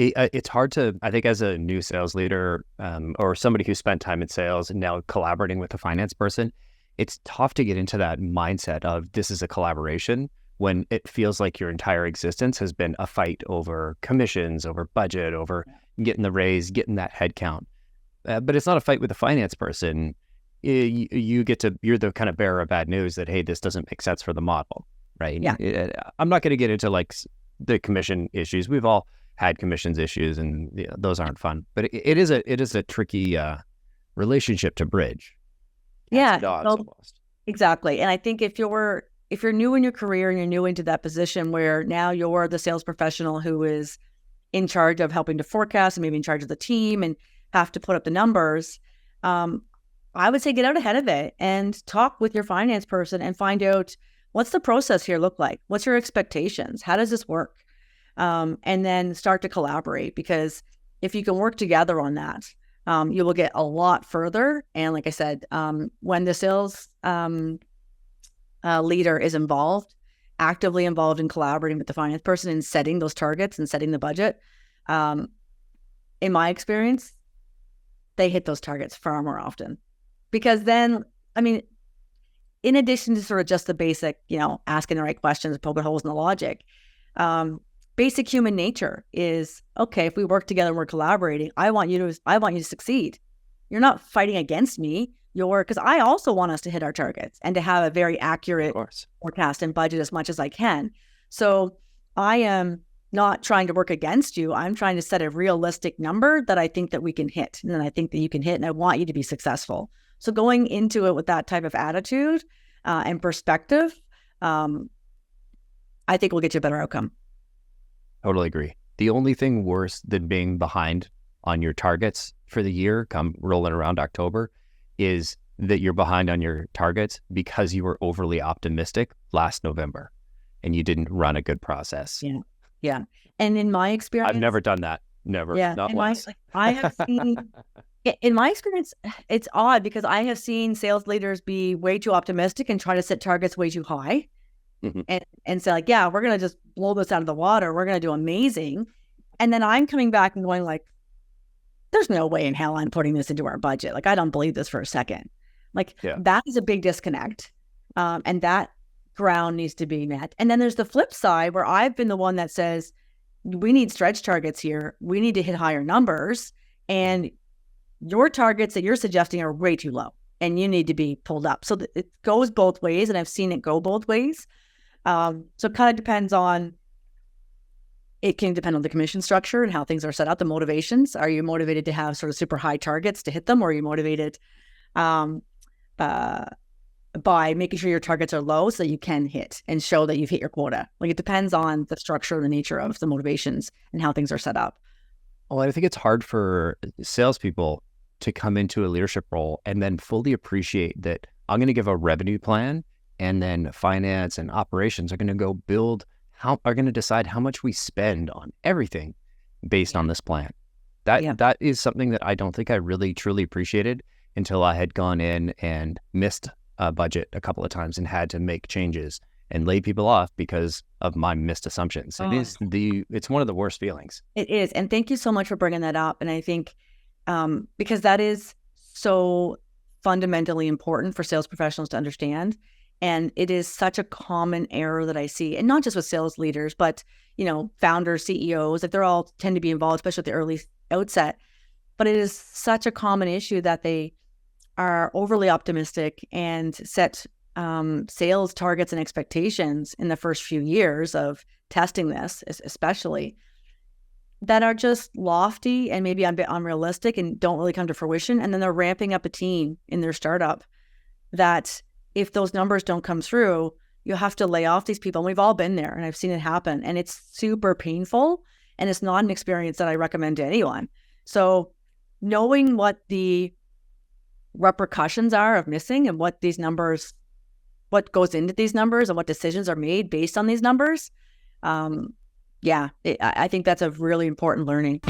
It's hard to, I think, as a new sales leader or somebody who spent time in sales and now collaborating with a finance person, it's tough to get into that mindset of this is a collaboration when it feels like your entire existence has been a fight over commissions, over budget, over getting the raise, getting that head count. But it's not a fight with a finance person. You're the kind of bearer of bad news that, hey, this doesn't make sense for the model, right? Yeah. I'm not going to get into like the commission issues. We've all had commissions issues, and those aren't fun. But it is a tricky relationship to bridge. Yeah, Almost. Exactly. And I think if you're new in your career and you're new into that position where now you're the sales professional who is in charge of helping to forecast and maybe in charge of the team and have to put up the numbers, I would say get out ahead of it and talk with your finance person and find out what's the process here look like? What's your expectations? How does this work? And then start to collaborate, because if you can work together on that, you will get a lot further. And like I said, when the sales leader is actively involved in collaborating with the finance person and setting those targets and setting the budget, in my experience, they hit those targets far more often. Because then, I mean, in addition to sort of just the basic, asking the right questions, poking holes in the logic, basic human nature is, okay, if we work together and we're collaborating, I want you to succeed. You're not fighting against me. Because I also want us to hit our targets and to have a very accurate forecast and budget as much as I can. So I am not trying to work against you. I'm trying to set a realistic number that I think that we can hit, and then I think that you can hit, and I want you to be successful. So going into it with that type of attitude and perspective, I think will get you a better outcome. Totally agree. The only thing worse than being behind on your targets for the year come rolling around October is that you're behind on your targets because you were overly optimistic last November and you didn't run a good process. Yeah. And in my experience, I've never done that. Never. Yeah. Not once. I have seen, in my experience, it's odd because I have seen sales leaders be way too optimistic and try to set targets way too high. Mm-hmm. And say like, yeah, we're going to just blow this out of the water. We're going to do amazing. And then I'm coming back and going like, there's no way in hell I'm putting this into our budget. Like, I don't believe this for a second. That is a big disconnect. And that ground needs to be met. And then there's the flip side where I've been the one that says, we need stretch targets here. We need to hit higher numbers. And your targets that you're suggesting are way too low and you need to be pulled up. So it goes both ways. And I've seen it go both ways. So it kind of depends on, it can depend on the commission structure and how things are set up, the motivations. Are you motivated to have sort of super high targets to hit them? Or are you motivated by making sure your targets are low so that you can hit and show that you've hit your quota? Like, it depends on the structure and the nature of the motivations and how things are set up. Well, I think it's hard for salespeople to come into a leadership role and then fully appreciate that I'm going to give a revenue plan, and then finance and operations are going to go are going to decide how much we spend on everything based on this plan. That is something that I don't think I really truly appreciated until I had gone in and missed a budget a couple of times and had to make changes and lay people off because of my missed assumptions. It's one of the worst feelings. It is. And thank you so much for bringing that up. And I think because that is so fundamentally important for sales professionals to understand. And it is such a common error that I see, and not just with sales leaders, but, founders, CEOs, that they're all tend to be involved, especially at the early outset. But it is such a common issue that they are overly optimistic and set sales targets and expectations in the first few years of testing this, especially, that are just lofty and maybe a bit unrealistic and don't really come to fruition. And then they're ramping up a team in their startup that, if those numbers don't come through, you have to lay off these people. And we've all been there, and I've seen it happen, and it's super painful, and it's not an experience that I recommend to anyone. So knowing what the repercussions are of missing and what goes into these numbers and what decisions are made based on these numbers, I think that's a really important learning.